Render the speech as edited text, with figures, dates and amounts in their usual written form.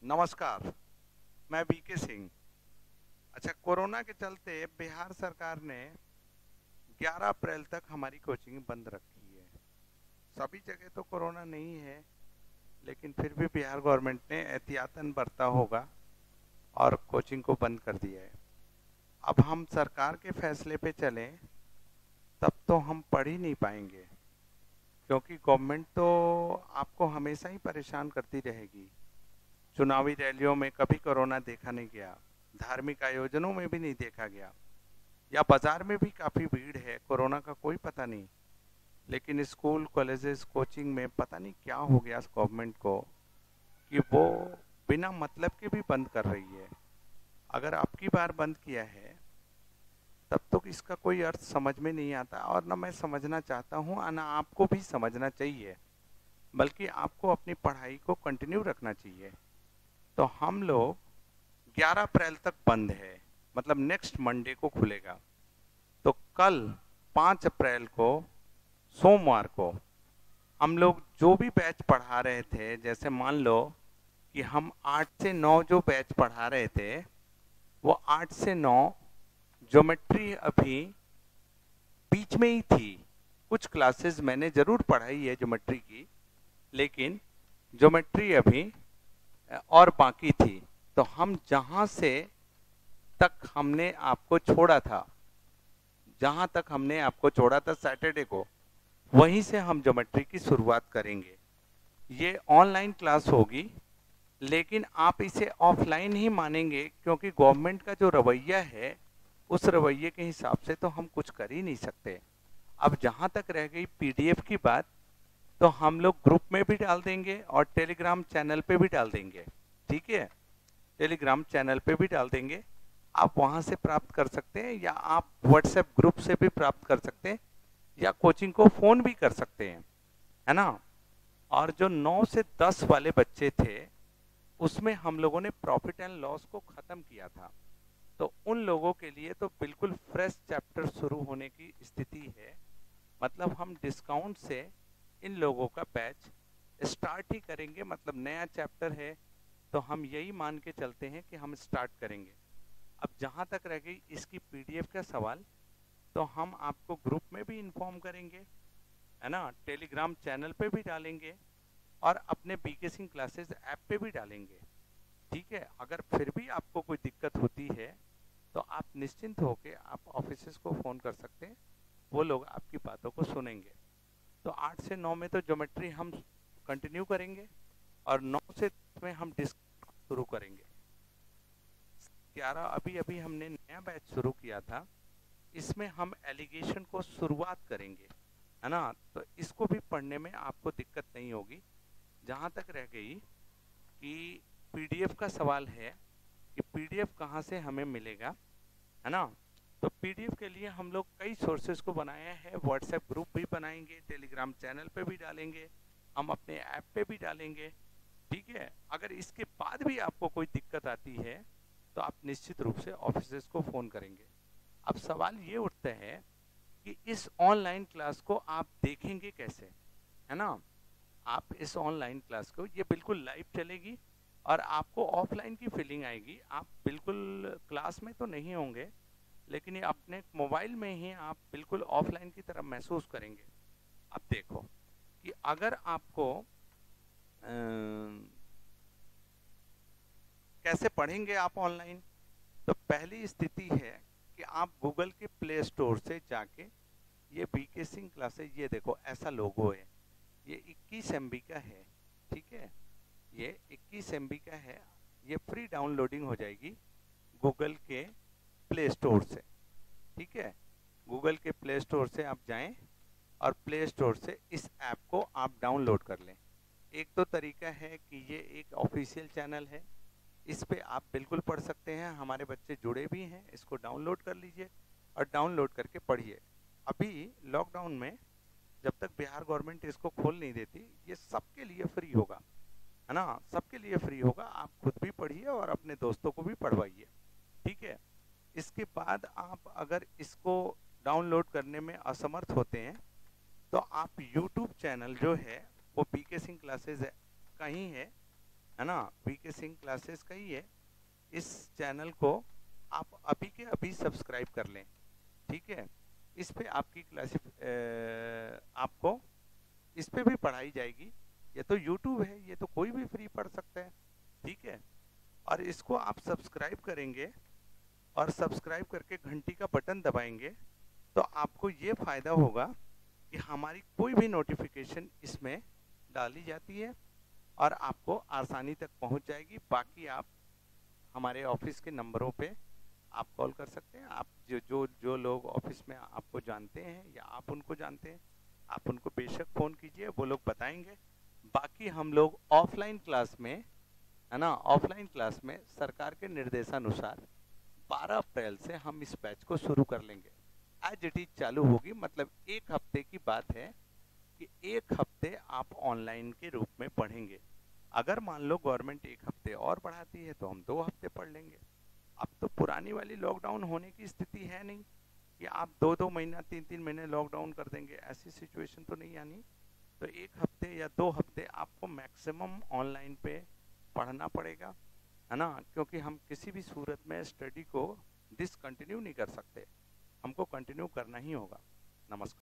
नमस्कार। मैं बीके सिंह। अच्छा, कोरोना के चलते बिहार सरकार ने 11 अप्रैल तक हमारी कोचिंग बंद रखी है। सभी जगह तो कोरोना नहीं है, लेकिन फिर भी बिहार गवर्नमेंट ने एहतियातन बरता होगा और कोचिंग को बंद कर दिया है। अब हम सरकार के फैसले पे चलें तब तो हम पढ़ ही नहीं पाएंगे, क्योंकि गवर्नमेंट तो आपको हमेशा ही परेशान करती रहेगी। चुनावी रैलियों में कभी कोरोना देखा नहीं गया, धार्मिक आयोजनों में भी नहीं देखा गया, या बाजार में भी काफ़ी भीड़ है, कोरोना का कोई पता नहीं। लेकिन स्कूल कॉलेजेस कोचिंग में पता नहीं क्या हो गया गवर्नमेंट को कि वो बिना मतलब के भी बंद कर रही है। अगर अब की बार बंद किया है तब तो इसका कोई अर्थ समझ में नहीं आता, और ना मैं समझना चाहता हूँ ना आपको भी समझना चाहिए, बल्कि आपको अपनी पढ़ाई को कंटिन्यू रखना चाहिए। तो हम लोग 11 अप्रैल तक बंद है, मतलब नेक्स्ट मंडे को खुलेगा। तो कल 5 अप्रैल को, सोमवार को, हम लोग जो भी बैच पढ़ा रहे थे, जैसे मान लो कि हम 8 से 9 जो बैच पढ़ा रहे थे, वो 8 से 9 ज्योमेट्री अभी बीच में ही थी। कुछ क्लासेस मैंने जरूर पढ़ाई है ज्योमेट्री की, लेकिन ज्योमेट्री अभी और बाकी थी। तो हम जहां से तक हमने आपको छोड़ा था, जहां तक हमने आपको छोड़ा था सैटरडे को, वहीं से हम ज्योमेट्री की शुरुआत करेंगे। ये ऑनलाइन क्लास होगी, लेकिन आप इसे ऑफलाइन ही मानेंगे, क्योंकि गवर्नमेंट का जो रवैया है उस रवैये के हिसाब से तो हम कुछ कर ही नहीं सकते। अब जहां तक रह गई पीडीएफ की बात, तो हम लोग ग्रुप में भी डाल देंगे और टेलीग्राम चैनल पे भी डाल देंगे। ठीक है, टेलीग्राम चैनल पे भी डाल देंगे, आप वहां से प्राप्त कर सकते हैं, या आप व्हाट्सएप ग्रुप से भी प्राप्त कर सकते हैं, या कोचिंग को फोन भी कर सकते हैं, है ना। और जो 9 से 10 वाले बच्चे थे, उसमें हम लोगों ने प्रॉफिट एंड लॉस को खत्म किया था। तो उन लोगों के लिए तो बिल्कुल फ्रेश चैप्टर शुरू होने की स्थिति है। मतलब हम डिस्काउंट से इन लोगों का बैच स्टार्ट ही करेंगे, मतलब नया चैप्टर है तो हम यही मान के चलते हैं कि हम स्टार्ट करेंगे। अब जहां तक रह गई इसकी पीडीएफ का सवाल, तो हम आपको ग्रुप में भी इन्फॉर्म करेंगे, है ना, टेलीग्राम चैनल पे भी डालेंगे, और अपने बीके सिंह क्लासेस ऐप पे भी डालेंगे। ठीक है, अगर फिर भी आपको कोई दिक्कत होती है तो आप निश्चिंत होकर आप ऑफिसेस को फ़ोन कर सकते हैं, वो लोग आपकी बातों को सुनेंगे। तो 8 से 9 में तो ज्योमेट्री हम कंटिन्यू करेंगे, और 9 से 10 में हम डिस्क शुरू करेंगे। 11 अभी अभी हमने नया बैच शुरू किया था, इसमें हम एलिगेशन को शुरुआत करेंगे, है ना। तो इसको भी पढ़ने में आपको दिक्कत नहीं होगी। जहाँ तक रह गई कि पीडीएफ का सवाल है कि पीडीएफ कहाँ से हमें मिलेगा, है ना। तो पीडीएफ के लिए हम लोग कई सोर्सेज को बनाया है, व्हाट्सएप ग्रुप भी बनाएंगे, टेलीग्राम चैनल पे भी डालेंगे, हम अपने ऐप पे भी डालेंगे। ठीक है, अगर इसके बाद भी आपको कोई दिक्कत आती है तो आप निश्चित रूप से ऑफिसेस को फ़ोन करेंगे। अब सवाल ये उठता है कि इस ऑनलाइन क्लास को आप देखेंगे कैसे, है ना। आप इस ऑनलाइन क्लास को, ये बिल्कुल लाइव चलेगी और आपको ऑफलाइन की फीलिंग आएगी। आप बिल्कुल क्लास में तो नहीं होंगे, लेकिन ये अपने मोबाइल में ही आप बिल्कुल ऑफलाइन की तरह महसूस करेंगे। अब देखो कि अगर आपको कैसे पढ़ेंगे आप ऑनलाइन, तो पहली स्थिति है कि आप गूगल के प्ले स्टोर से जाके, ये बीके सिंह क्लासेस, ये देखो ऐसा लोगो है, ये 21 MB का है। ठीक है, ये 21 MB का है, ये फ्री डाउनलोडिंग हो जाएगी गूगल के प्ले स्टोर से। ठीक है, गूगल के प्ले स्टोर से आप जाएं और प्ले स्टोर से इस ऐप को आप डाउनलोड कर लें। एक तो तरीका है कि ये एक ऑफिशियल चैनल है, इस पे आप बिल्कुल पढ़ सकते हैं, हमारे बच्चे जुड़े भी हैं, इसको डाउनलोड कर लीजिए और डाउनलोड करके पढ़िए। अभी लॉकडाउन में जब तक बिहार गवर्नमेंट इसको खोल नहीं देती, ये सबके लिए फ्री होगा, है ना, सबके लिए फ्री होगा। आप खुद भी पढ़िए और अपने दोस्तों को भी पढ़वाइए। ठीक है, इसके बाद आप अगर इसको डाउनलोड करने में असमर्थ होते हैं, तो आप यूट्यूब चैनल जो है वो बीके सिंह क्लासेस का ही है, है ना, वीके सिंह क्लासेस का ही है। इस चैनल को आप अभी के अभी सब्सक्राइब कर लें, ठीक है। इस पे आपकी आपको इस पे भी पढ़ाई जाएगी। ये तो यूट्यूब है, ये तो कोई भी फ्री पढ़ सकता है, ठीक है। और इसको आप सब्सक्राइब करेंगे और सब्सक्राइब करके घंटी का बटन दबाएंगे तो आपको ये फ़ायदा होगा कि हमारी कोई भी नोटिफिकेशन इसमें डाली जाती है और आपको आसानी तक पहुंच जाएगी। बाकी आप हमारे ऑफिस के नंबरों पे आप कॉल कर सकते हैं। आप जो जो जो लोग ऑफिस में आपको जानते हैं या आप उनको जानते हैं, आप उनको बेशक फ़ोन कीजिए, वो लोग बताएंगे। बाकी हम लोग ऑफलाइन क्लास में, है ना, ऑफलाइन क्लास में सरकार के निर्देशानुसार 12 अप्रैल से हम इस बैच को शुरू कर लेंगे। एज इट इज चालू होगी, मतलब एक हफ्ते की बात है कि एक हफ्ते आप ऑनलाइन के रूप में पढ़ेंगे। अगर मान लो गवर्नमेंट एक हफ्ते और बढ़ाती है तो हम 2 हफ्ते पढ़ लेंगे। अब तो पुरानी वाली लॉकडाउन होने की स्थिति है नहीं कि आप 2-2 महीना 3-3 महीने लॉकडाउन कर देंगे, ऐसी सिचुएशन तो नहीं आनी। तो एक हफ्ते या 2 हफ्ते आपको मैक्सिमम ऑनलाइन पे पढ़ना पड़ेगा, है ना, क्योंकि हम किसी भी सूरत में स्टडी को डिसकंटिन्यू नहीं कर सकते, हमको कंटिन्यू करना ही होगा। नमस्कार।